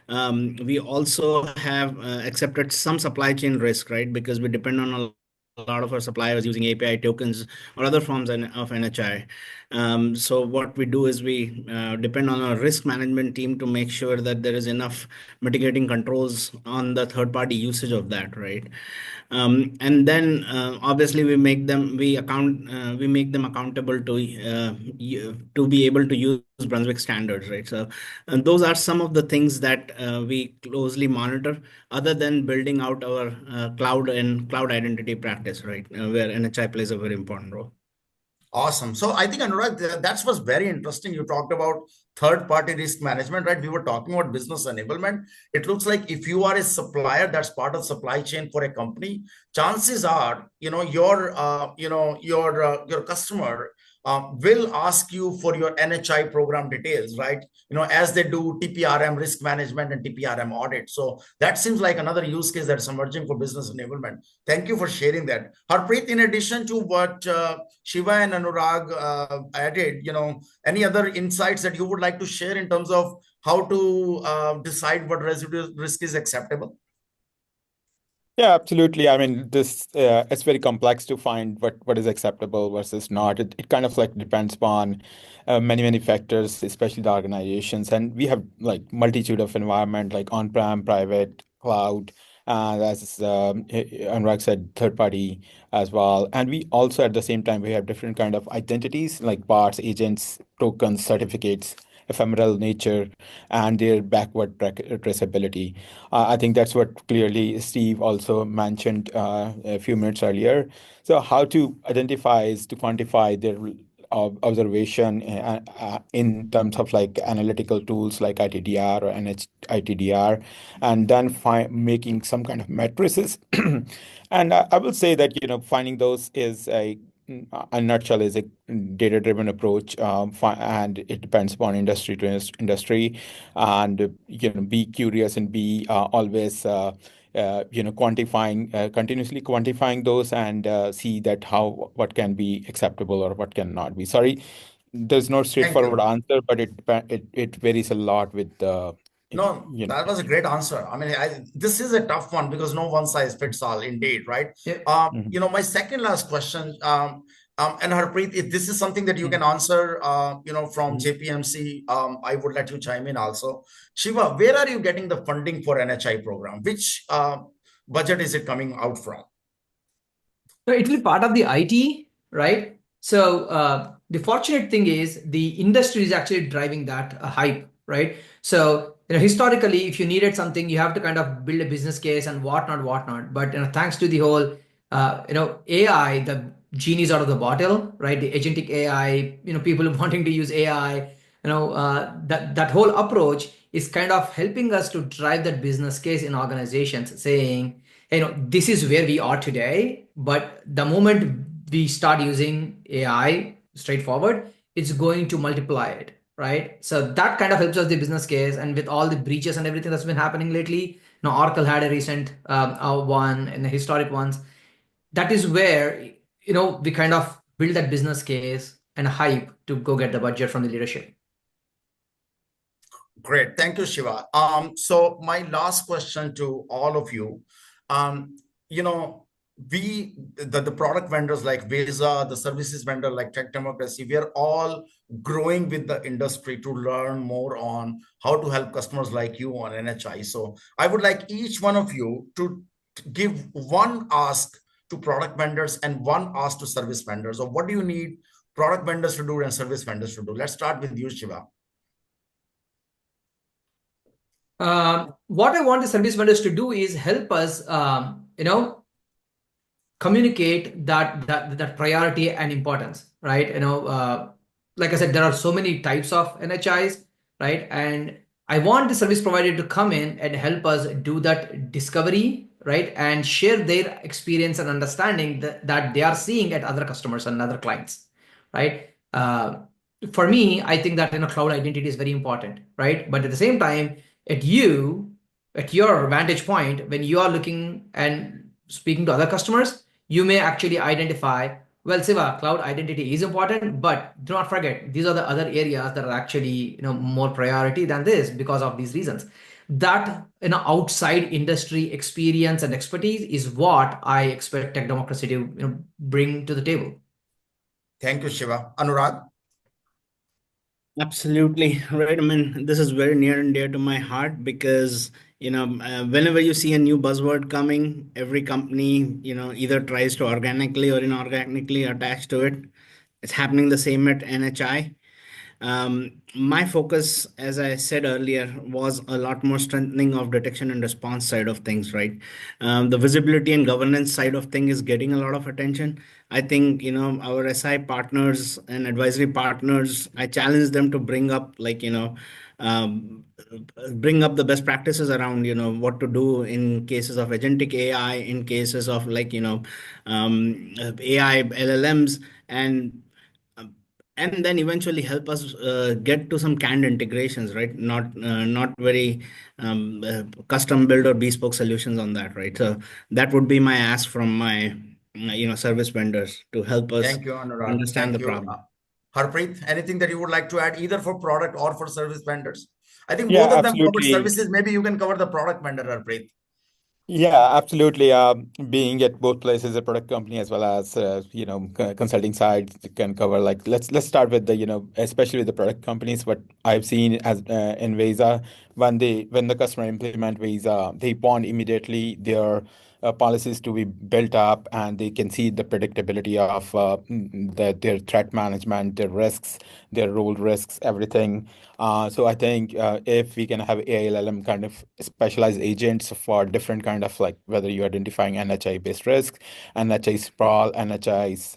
We also have accepted some supply chain risk, right? Because we depend on a lot of our suppliers using API tokens or other forms of NHI. So what we do is we depend on our risk management team to make sure that there is enough mitigating controls on the third-party usage of that, right? And then obviously we make them accountable to be able to use Brunswick standards, right? So those are some of the things that we closely monitor, other than building out our cloud and cloud identity practice, right? Where NHI plays a very important role. Awesome. So I think, Anurag, that was very interesting. You talked about third-party risk management, right? We were talking about business enablement. It looks like if you are a supplier that's part of supply chain for a company, chances are, your customer will ask you for your NHI program details, right? As they do TPRM risk management and TPRM audit. So that seems like another use case that's emerging for business enablement. Thank you for sharing that. Harpreet, in addition to what Shiva and Anurag added, any other insights that you would like to share in terms of how to decide what residual risk is acceptable? Yeah, absolutely. I mean, this it's very complex to find what is acceptable versus not. It kind of like depends upon many factors, especially the organizations, and we have like multitude of environment like on-prem, private, cloud, and as Anurag said, third party as well. And we also at the same time we have different kind of identities like parts, agents, tokens, certificates, ephemeral nature, and their backward traceability. I think that's what clearly Steve also mentioned a few minutes earlier. So how to identify is to quantify their observation in terms of like analytical tools like ITDR or NHITDR, and then making some kind of matrices. And I will say that, finding those is a nutshell is a data-driven approach, and it depends upon industry to industry, and be curious and be always continuously quantifying those, and see that what can be acceptable or what cannot be. Sorry, there's no straightforward answer, but it varies a lot with the. No, that was a great answer. I mean, this is a tough one because no one size fits all, indeed, right? Yeah. My second last question, and Harpreet, if this is something that you can answer, from JPMC, I would let you chime in also. Shiva, where are you getting the funding for NHI program? Which budget is it coming out from? So it will be part of the IT, right? So the fortunate thing is the industry is actually driving that hype, right? So historically, if you needed something, you have to kind of build a business case and whatnot. But thanks to the whole AI, the genie's out of the bottle, right? The agentic AI, people wanting to use AI, that whole approach is kind of helping us to drive that business case in organizations, saying, this is where we are today, but the moment we start using AI straightforward, it's going to multiply it, right? So that kind of helps us the business case. And with all the breaches and everything that's been happening lately, Oracle had a recent one and the historic ones. That is where we kind of build that business case and hype to go get the budget from the leadership. Great. Thank you, Shiva. So my last question to all of you, the product vendors like Vesa, the services vendor like Tech Democracy, we are all growing with the industry to learn more on how to help customers like you on NHI. So I would like each one of you to give one ask to product vendors and one ask to service vendors. So what do you need product vendors to do and service vendors to do? Let's start with you, Shiva. What I want the service vendors to do is help us, communicate that priority and importance, right? Like I said, there are so many types of NHIs, right? And I want the service provider to come in and help us do that discovery, right? And share their experience and understanding that they are seeing at other customers and other clients, right? For me, I think that cloud identity is very important, right? But at the same time, at your vantage point, when you are looking and speaking to other customers, you may actually identify, well, Siva, cloud identity is important, but do not forget, these are the other areas that are actually more priority than this because of these reasons. That outside industry experience and expertise is what I expect Tech Democracy to bring to the table. Thank you, Shiva. Anurag? Absolutely right. I mean, this is very near and dear to my heart because, whenever you see a new buzzword coming, every company, either tries to organically or inorganically attach to it. It's happening the same at NHI. My focus, as I said earlier, was a lot more strengthening of detection and response side of things, right? The visibility and governance side of thing is getting a lot of attention. I think, our SI partners and advisory partners, I challenge them to bring up um, bring up the best practices around, what to do in cases of agentic AI, in cases of AI LLMs, and then eventually help us get to some canned integrations, right? Not very custom build or bespoke solutions on that, right? So that would be my ask from my service vendors to help us Thank you, Anurag. understand Thank the you. problem. Harpreet, anything that you would like to add either for product or for service vendors? I think Yeah, both of them covered absolutely. services. Maybe you can cover the product vendor, Harpreet. Yeah, absolutely. Being at both places, a product company as well as consulting side can cover. Like let's start with the especially with the product companies. What I've seen as in Visa, when the customer implement Visa, they want immediately their policies to be built up, and they can see the predictability of their threat management, their risks, their role risks, everything. So I think if we can have ALLM kind of specialized agents for different kind of like whether you're identifying NHI based risk, NHI sprawl, NHI's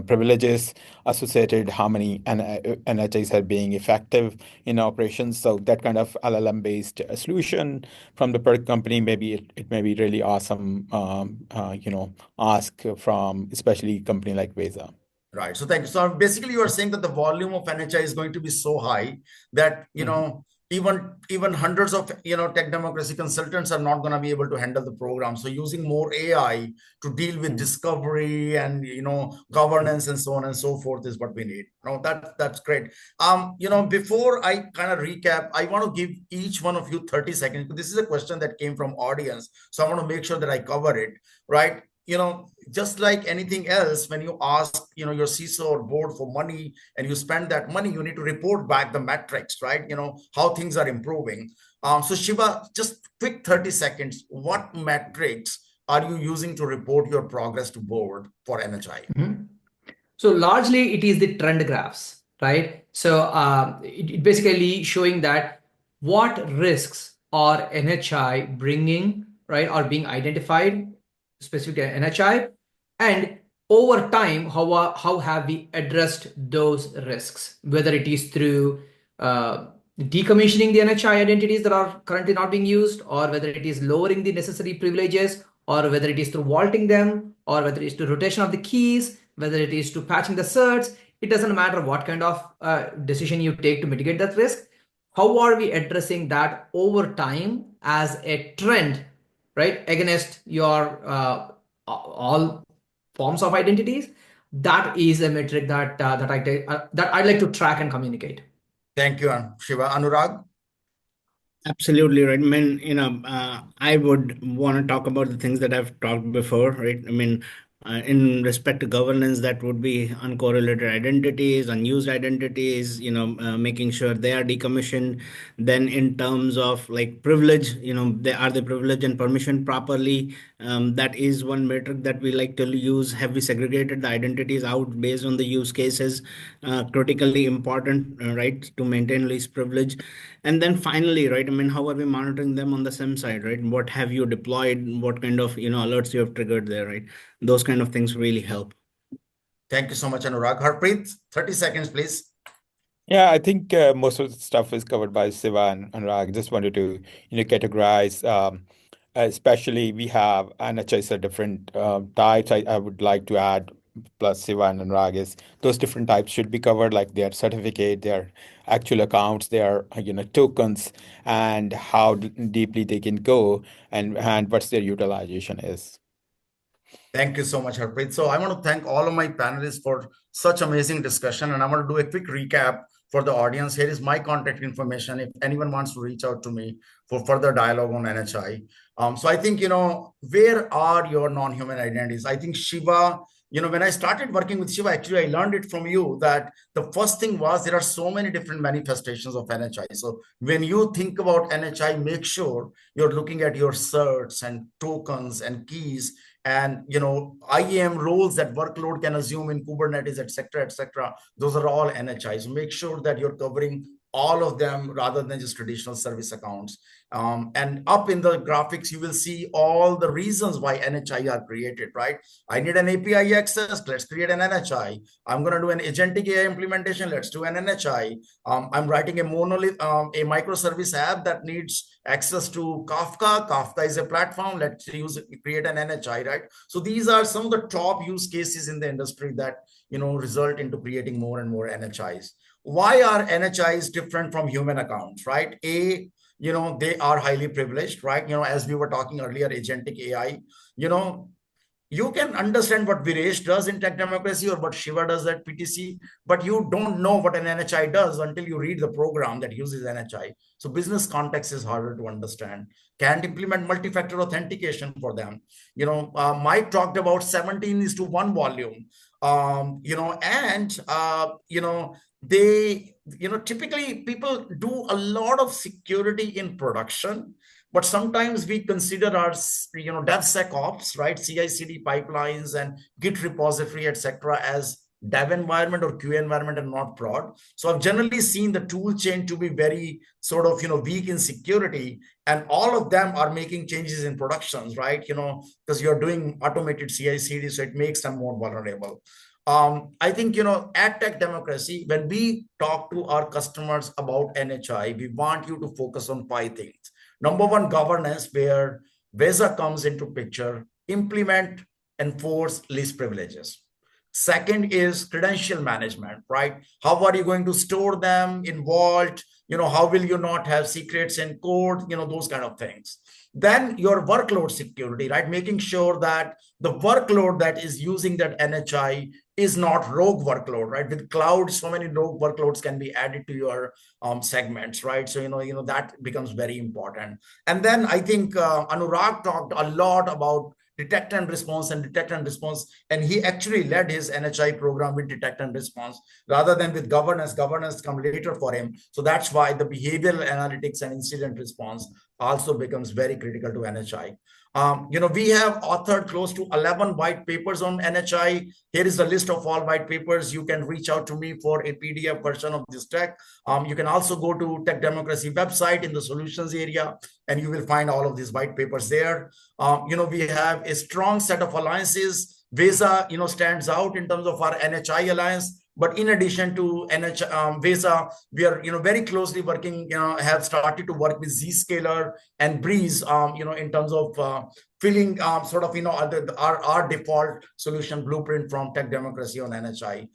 privileges associated, how many NHIs are being effective in operations. So that kind of LLM based solution from the product company, maybe it may be really awesome. Ask from especially company like Visa. Right. So thank you. So basically, you are saying that the volume of NHI is going to be so high that even hundreds of tech democracy consultants are not going to be able to handle the program. So using more AI to deal with discovery and governance and so on and so forth is what we need. No, that's great. Before I kind of recap, I want to give each one of you 30 seconds. This is a question that came from audience, so I want to make sure that I cover it right. Just like anything else, when you ask, your CISO or board for money and you spend that money, you need to report back the metrics, right? How things are improving. So Shiva, just quick 30 seconds. What metrics are you using to report your progress to board for NHI? So largely it is the trend graphs, right? So it basically showing that what risks are NHI bringing, right, or being identified specific to NHI, and over time, how have we addressed those risks, whether it is through decommissioning the NHI identities that are currently not being used, or whether it is lowering the necessary privileges, or whether it is through vaulting them, or whether it is through rotation of the keys, whether it is to patching the certs. It doesn't matter what kind of decision you take to mitigate that risk. How are we addressing that over time as a trend, right, against your all forms of identities? That is a metric that that I'd like to track and communicate. Thank you, Shiva. Anurag? Absolutely right. I mean, I would want to talk about the things that I've talked before, right? I mean, in respect to governance, that would be uncorrelated identities, unused identities, making sure they are decommissioned. Then in terms of like privilege, are they privileged and permission properly? That is one metric that we like to use. Have we segregated the identities out based on the use cases? Critically important, right, to maintain least privilege. And then finally, right, I mean, how are we monitoring them on the SIM side, right? What have you deployed? What kind of, alerts you have triggered there, right? Those kind of things really help. Thank you so much, Anurag. Harpreet, 30 seconds, please. Yeah, I think most of the stuff is covered by Siva and Anurag. Just wanted to, categorize. Especially we have NHIs are different types. I would like to add, plus Siva and Anurag, is those different types should be covered, like their certificate, their actual accounts, their tokens, and how deeply they can go, and what's their utilization is. Thank you so much, Harpreet. So I want to thank all of my panelists for such amazing discussion. And I want to do a quick recap for the audience. Here is my contact information if anyone wants to reach out to me for further dialogue on NHI. So I think, where are your non-human identities? I think Shiva, when I started working with Shiva, actually, I learned it from you that the first thing was there are so many different manifestations of NHI. So when you think about NHI, make sure you're looking at your certs and tokens and keys and IAM roles that workload can assume in Kubernetes, etc., etc. Those are all NHIs. Make sure that you're covering all of them rather than just traditional service accounts. And up in the graphics, you will see all the reasons why NHI are created, right? I need an API access, let's create an NHI. I'm going to do an agentic AI implementation, let's do an NHI. I'm writing a monolith, a microservice app that needs access to Kafka. Kafka is a platform, let's create an NHI, right? So these are some of the top use cases in the industry that, result into creating more and more NHIs. Why are NHIs different from human accounts, right? They are highly privileged, right? As we were talking earlier, agentic AI, you can understand what Viresh does in tech democracy or what Shiva does at PTC, but you don't know what an NHI does until you read the program that uses NHI. So business context is harder to understand. Can't implement multi-factor authentication for them. Mike talked about 17:1 volume. They, typically people do a lot of security in production, but sometimes we consider our, DevSecOps, right? CI/CD pipelines and Git repository, etc., as dev environment or QA environment and not prod. So I've generally seen the tool chain to be very sort of, weak in security, and all of them are making changes in productions, right? Because you're doing automated CI/CD, so it makes them more vulnerable. I think, at Tech Democracy, when we talk to our customers about NHI, we want you to focus on 5 things. Number one, governance, where VESA comes into picture, implement, enforce least privileges. Second is credential management, right? How are you going to store them in Vault? How will you not have secrets in code? Those kind of things. Then your workload security, right? Making sure that the workload that is using that NHI is not rogue workload, right? With cloud, so many rogue workloads can be added to your segments, right? So, that becomes very important. And then I think Anurag talked a lot about detect and response, and he actually led his NHI program with detect and response rather than with governance. Governance come later for him. So that's why the behavioral analytics and incident response also becomes very critical to NHI. We have authored close to 11 white papers on NHI. Here is a list of all white papers. You can reach out to me for a PDF version of this tech. You can also go to Tech Democracy website in the solutions area, and you will find all of these white papers there. We have a strong set of alliances. VESA, stands out in terms of our NHI alliance. But in addition to VESA, we are, very closely working, have started to work with Zscaler and Breeze, in terms of filling sort of, our default solution blueprint from Tech Democracy on NHI.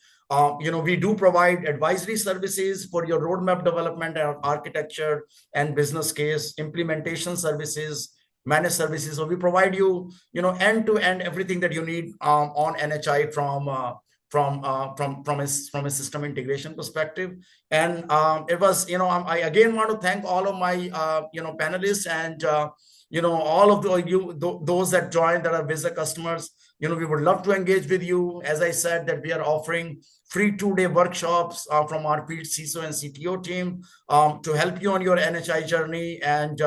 We do provide advisory services for your roadmap development and architecture and business case implementation services, managed services. So we provide you, end to end everything that you need on NHI from a system integration perspective. And it was, I again want to thank all of my panelists and all of those that joined that are VESA customers. We would love to engage with you. As I said, that we are offering free 2-day workshops from our field CISO and CTO team to help you on your NHI journey. And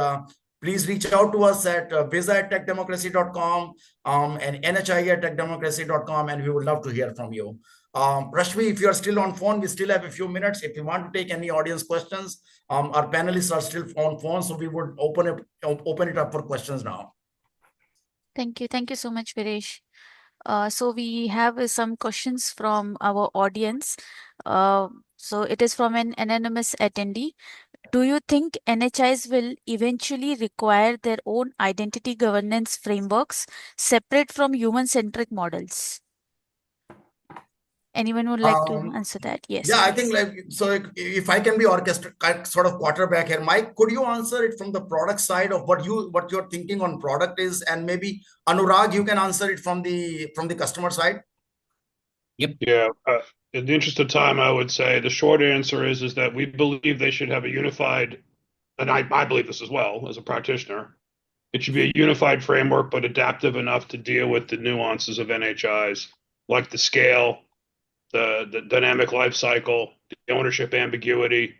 please reach out to us at visa@techdemocracy.com and NHI@techdemocracy.com, and we would love to hear from you. Rashmi, if you are still on phone, we still have a few minutes. If you want to take any audience questions, our panelists are still on phone, so we would open it up for questions now. Thank you. Thank you so much, Viresh. So we have some questions from our audience. So it is from an anonymous attendee. Do you think NHIs will eventually require their own identity governance frameworks separate from human-centric models? Anyone would like to answer that? Yes. Yeah, I think if I can be sort of quarterback here, Mike, could you answer it from the product side of what you're thinking on product is, and maybe Anurag, you can answer it from the customer side. Yep. Yeah. In the interest of time, I would say the short answer is that we believe they should have a unified, and I believe this as well as a practitioner. It should be a unified framework, but adaptive enough to deal with the nuances of NHIs, like the scale, the dynamic lifecycle, the ownership ambiguity,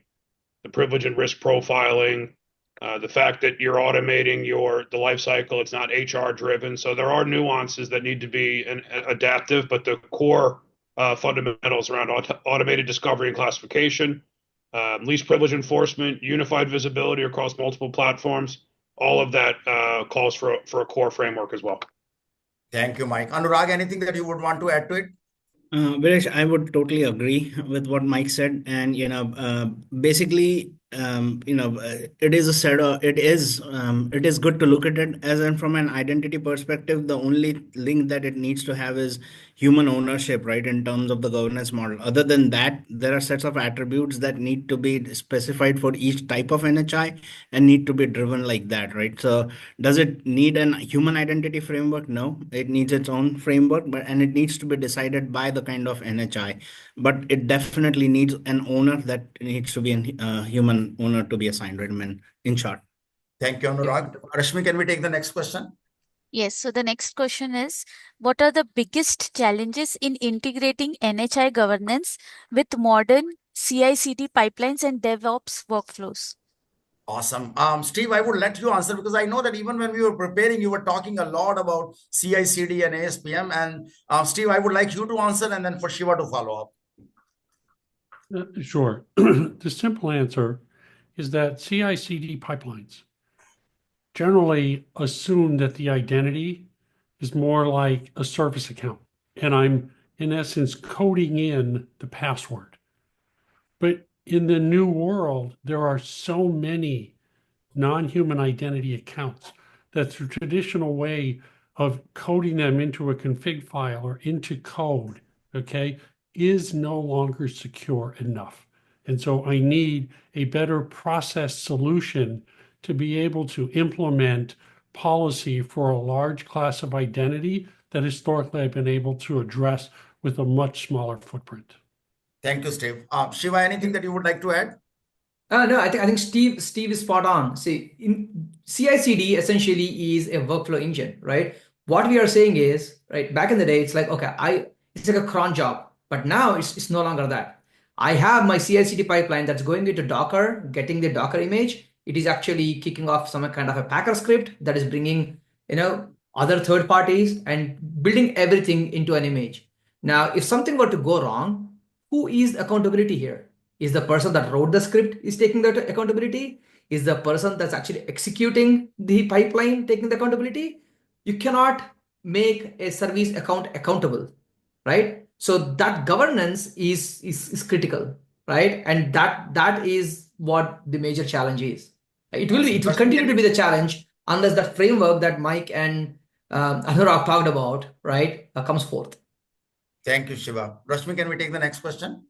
the privilege and risk profiling, the fact that you're automating the lifecycle, it's not HR driven. So there are nuances that need to be adaptive, but the core fundamentals around automated discovery and classification, least privilege enforcement, unified visibility across multiple platforms, all of that calls for a core framework as well. Thank you, Mike. Anurag, anything that you would want to add to it? Viresh, I would totally agree with what Mike said, and basically, it is it is good to look at it as from an identity perspective. The only link that it needs to have is human ownership, right? In terms of the governance model. Other than that, there are sets of attributes that need to be specified for each type of NHI and need to be driven like that, right? So, does it need an human identity framework? No, it needs its own framework, and it needs to be decided by the kind of NHI. But it definitely needs an owner that needs to be a human owner to be assigned, right? In short. Thank you, Anurag. Rashmi, can we take the next question? Yes. So the next question is, what are the biggest challenges in integrating NHI governance with modern CI/CD pipelines and DevOps workflows? Awesome. Steve, I would let you answer, because I know that even when we were preparing, you were talking a lot about CI/CD and ASPM. And Steve, I would like you to answer, and then for Shiva to follow up. Sure. The simple answer is that CI/CD pipelines generally assume that the identity is more like a service account, and I'm in essence coding in the password. But in the new world, there are so many non-human identity accounts that the traditional way of coding them into a config file or into code, okay, is no longer secure enough. And so I need a better process solution to be able to implement policy for a large class of identity that historically I've been able to address with a much smaller footprint. Thank you, Steve. Shiva, anything that you would like to add? No, I think Steve is spot on. See, CI/CD essentially is a workflow engine, right? What we are saying is, right, back in the day, it's like, okay, it's like a cron job, but now it's no longer that. I have my CI/CD pipeline that's going into Docker, getting the Docker image, It is actually kicking off some kind of a packer script that is bringing, other third parties and building everything into an image. Now, if something were to go wrong, who is accountability here? Is the person that wrote the script is taking that accountability? Is the person that's actually executing the pipeline taking the accountability? You cannot make a service account accountable, right? So that governance is critical, right? And that is what the major challenge is. It will continue to be the challenge unless that framework that Mike and Anurag talked about, right, comes forth. Thank you, Shiva. Rashmi, can we take the next question?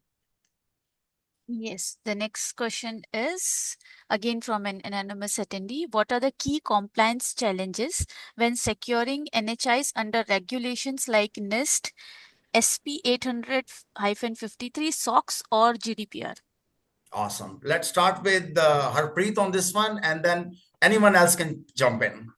Yes, the next question is again from an anonymous attendee. What are the key compliance challenges when securing NHIs under regulations like NIST, SP 800-53, SOX, or GDPR? Awesome. Let's start with Harpreet on this one, and then anyone else can jump in.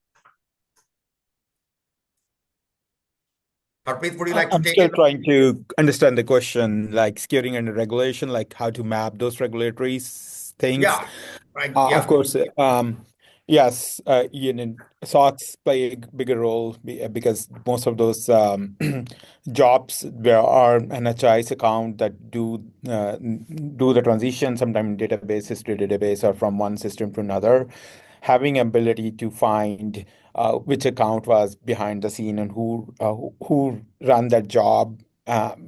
Harpreet, would you like to I'm take still it? trying to understand the question, like securing and regulation, like how to map those regulatory things. Yeah, right. Of course, yes, SOX play a bigger role because most of those jobs where are NHIs account that do the transition, sometimes databases to database or from one system to another. Having ability to find which account was behind the scene and who ran that job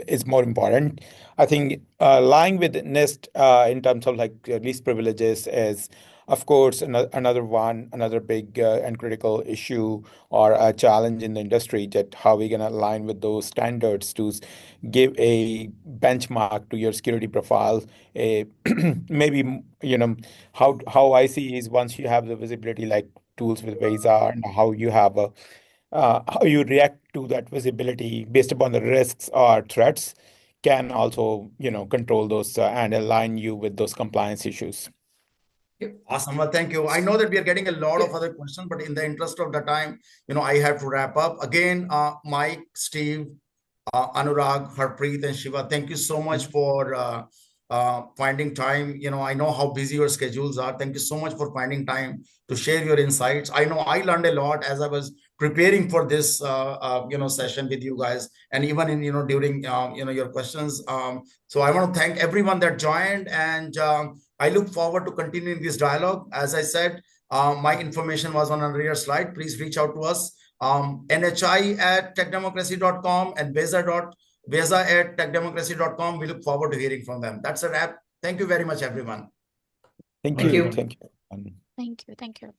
is more important. I think lying with NIST in terms of like least privileges is, of course, another big and critical issue or a challenge in the industry, that how we're going to align with those standards to give a benchmark to your security profile. Maybe, how I see is once you have the visibility like tools with Visa and how you have how you react to that visibility based upon the risks or threats can also, control those and align you with those compliance issues. Awesome. Well, thank you. I know that we are getting a lot of other questions, but in the interest of the time, I have to wrap up. Again, Mike, Steve, Anurag, Harpreet, and Shiva, thank you so much for finding time. I know how busy your schedules are. Thank you so much for finding time to share your insights. I know I learned a lot as I was preparing for this, session with you guys, and even in, during, your questions. So I want to thank everyone that joined, and I look forward to continuing this dialogue. As I said, my information was on a rear slide. Please reach out to us. NHI@techdemocracy.com and Vesa@techdemocracy.com. We look forward to hearing from them. That's a wrap. Thank you very much, everyone. Thank Thank you. you. Thank you. Thank you. Thank you.